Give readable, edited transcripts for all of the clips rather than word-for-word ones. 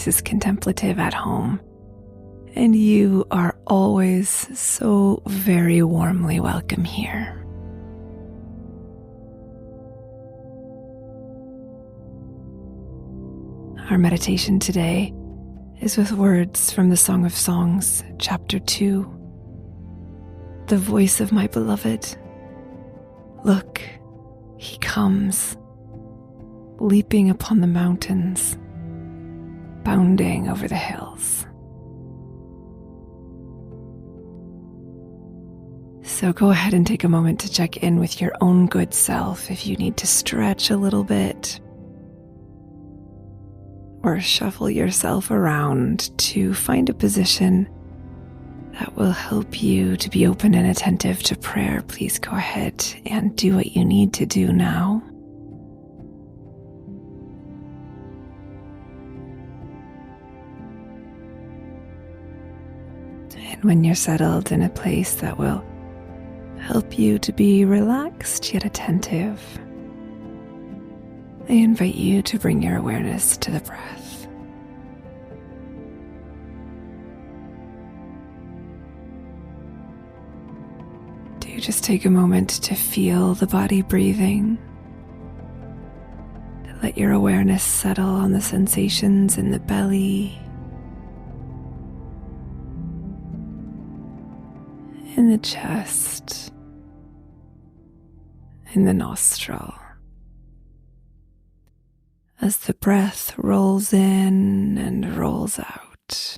space is contemplative at home, and you are always so very warmly welcome here. Our meditation today is with words from the Song of Songs, chapter 2. The voice of my beloved. Look, he comes, leaping upon the mountains, bounding over the hills. So go ahead and take a moment to check in with your own good self if you need to stretch a little bit, or shuffle yourself around to find a position that will help you to be open and attentive to prayer. Please go ahead and do what you need to do now. And when you're settled in a place that will help you to be relaxed yet attentive, I invite you to bring your awareness to the breath. Do just take a moment to feel the body breathing, to let your awareness settle on the sensations in the belly, in the chest, in the nostril. As the breath rolls in and rolls out.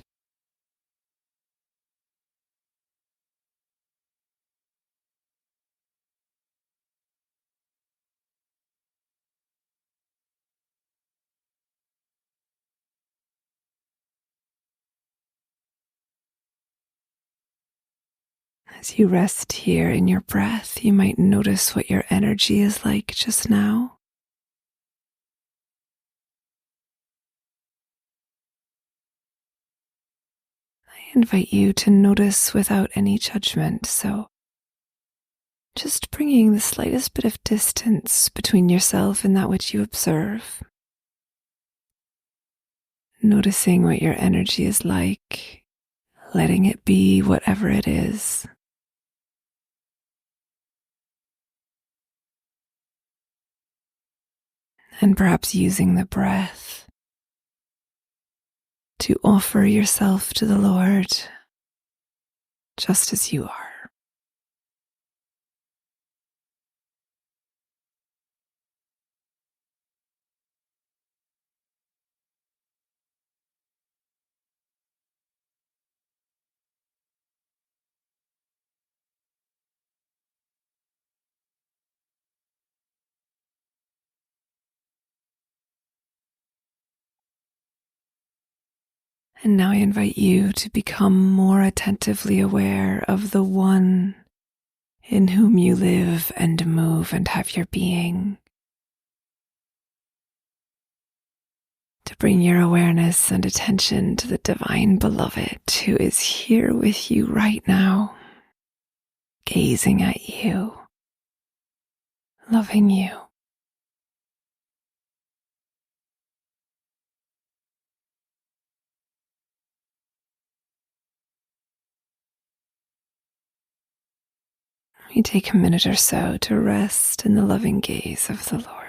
As you rest here in your breath, you might notice what your energy is like just now. I invite you to notice without any judgment, so just bringing the slightest bit of distance between yourself and that which you observe. Noticing what your energy is like, letting it be whatever it is. And perhaps using the breath to offer yourself to the Lord just as you are. And now I invite you to become more attentively aware of the one in whom you live and move and have your being. To bring your awareness and attention to the divine beloved who is here with you right now, gazing at you, loving you. We take a minute or so to rest in the loving gaze of the Lord.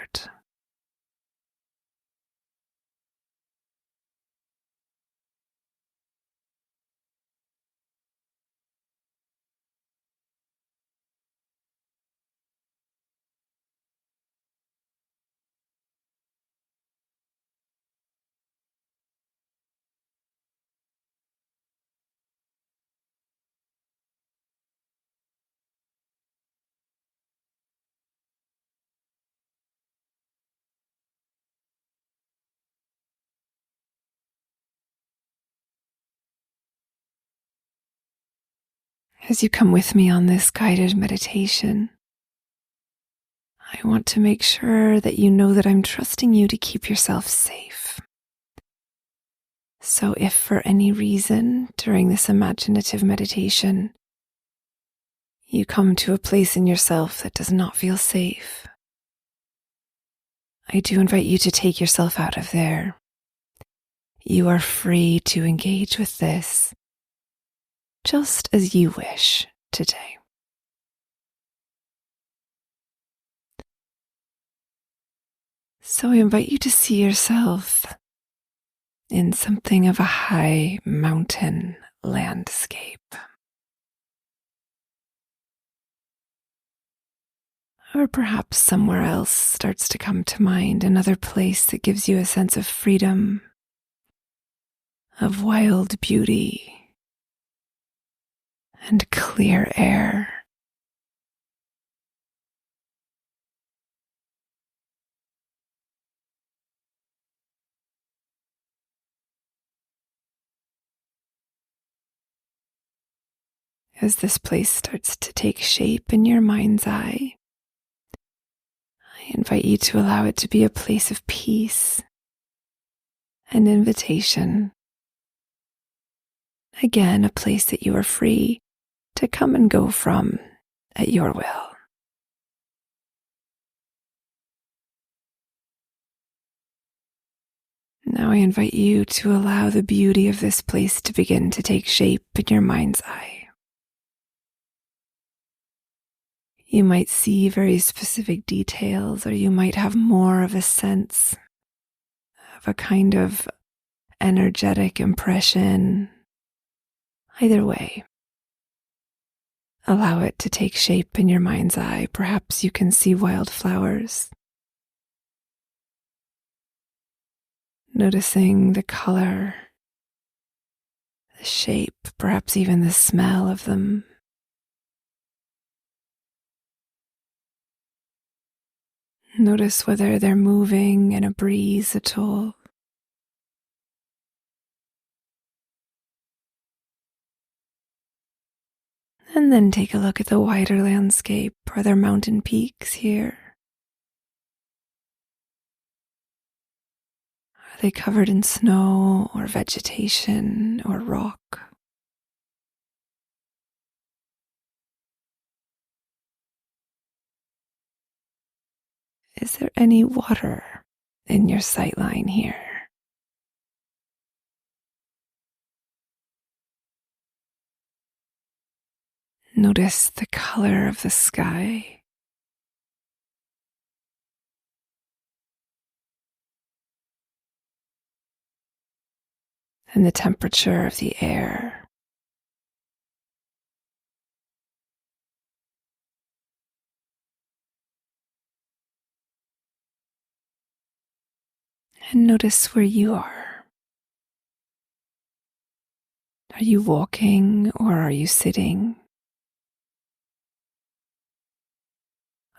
As you come with me on this guided meditation, I want to make sure that you know that I'm trusting you to keep yourself safe. So if for any reason during this imaginative meditation you come to a place in yourself that does not feel safe, I do invite you to take yourself out of there. You are free to engage with this just as you wish today. So I invite you to see yourself in something of a high mountain landscape. Or perhaps somewhere else starts to come to mind, another place that gives you a sense of freedom, of wild beauty, and clear air. As this place starts to take shape in your mind's eye, I invite you to allow it to be a place of peace, an invitation. Again, a place that you are free to come and go from at your will. Now I invite you to allow the beauty of this place to begin to take shape in your mind's eye. You might see very specific details, or you might have more of a sense of a kind of energetic impression. Either way, allow it to take shape in your mind's eye. Perhaps you can see wildflowers, noticing the color, the shape, perhaps even the smell of them. Notice whether they're moving in a breeze at all. And then take a look at the wider landscape. Are there mountain peaks here? Are they covered in snow or vegetation or rock? Is there any water in your sightline here? Notice the color of the sky. And the temperature of the air. And notice where you are. Are you walking or are you sitting?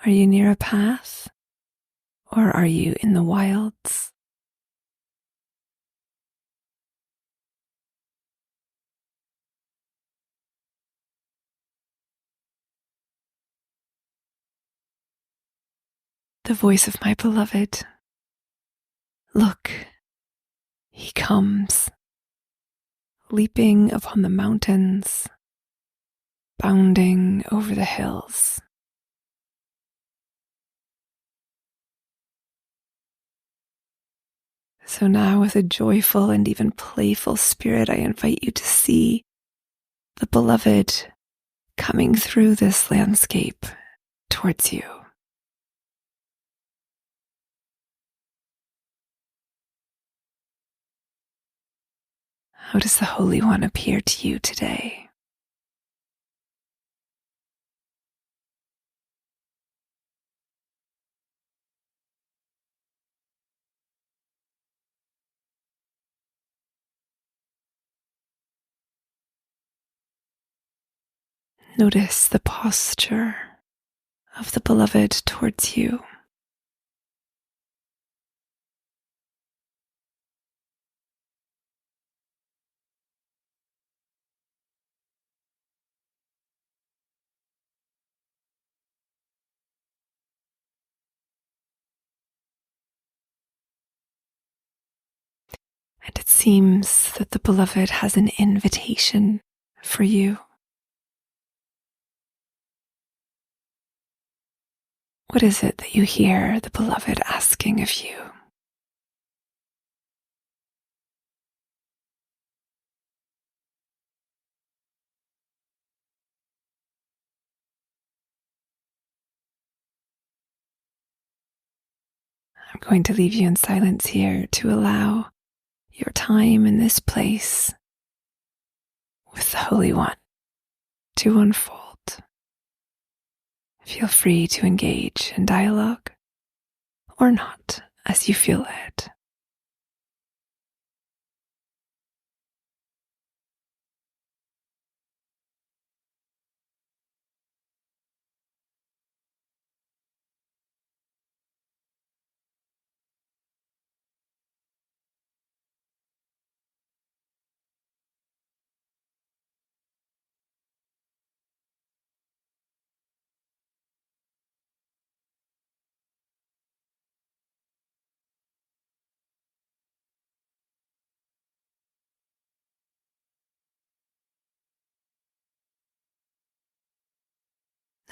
Are you near a path or are you in the wilds? The voice of my beloved. Look, he comes, leaping upon the mountains, bounding over the hills. So now, with a joyful and even playful spirit, I invite you to see the beloved coming through this landscape towards you. How does the Holy One appear to you today? Notice the posture of the beloved towards you. And it seems that the beloved has an invitation for you. What is it that you hear the beloved asking of you? I'm going to leave you in silence here to allow your time in this place with the Holy One to unfold. Feel free to engage in dialogue or not as you feel led.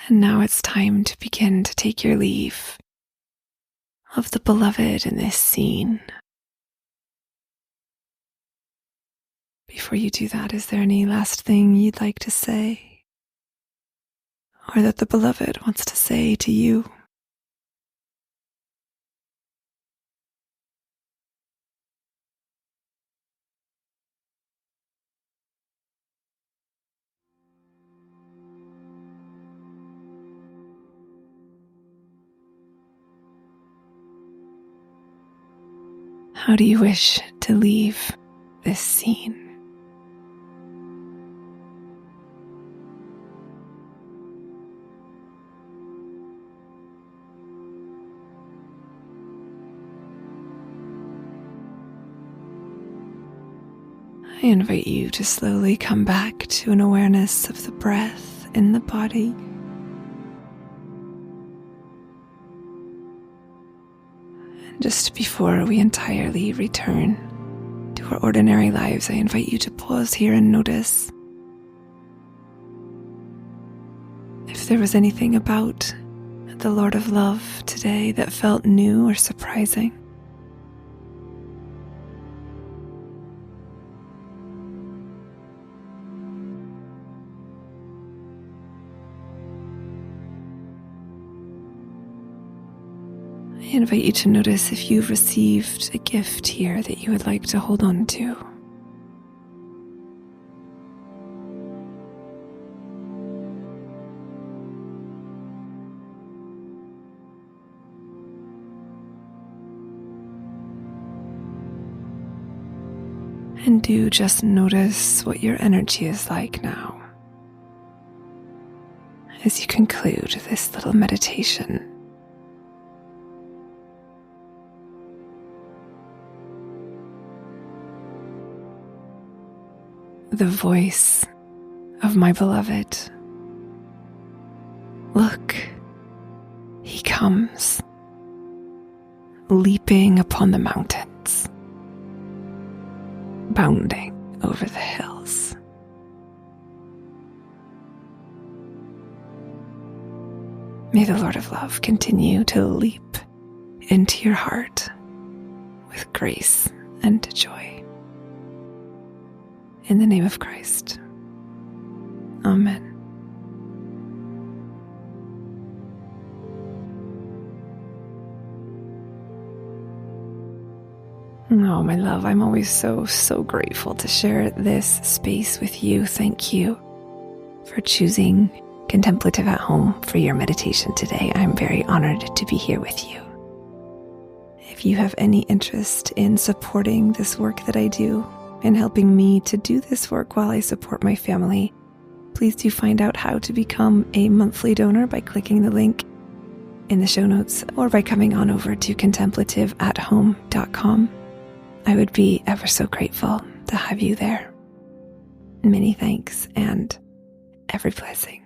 And now it's time to begin to take your leave of the beloved in this scene. Before you do that, is there any last thing you'd like to say? Or that the beloved wants to say to you? How do you wish to leave this scene? I invite you to slowly come back to an awareness of the breath in the body. And just before we entirely return to our ordinary lives, I invite you to pause here and notice if there was anything about the Lord of Love today that felt new or surprising. I invite you to notice if you've received a gift here that you would like to hold on to. And do just notice what your energy is like now as you conclude this little meditation. The voice of my beloved. Look, he comes, leaping upon the mountains, bounding over the hills. May the Lord of Love continue to leap into your heart with grace and joy. In the name of Christ. Amen. Oh, my love, I'm always so grateful to share this space with you. Thank you for choosing Contemplative at Home for your meditation today. I'm very honored to be here with you. If you have any interest in supporting this work that I do, and helping me to do this work while I support my family, please do find out how to become a monthly donor by clicking the link in the show notes or by coming on over to contemplativeathome.com. I would be ever so grateful to have you there. Many thanks and every blessing.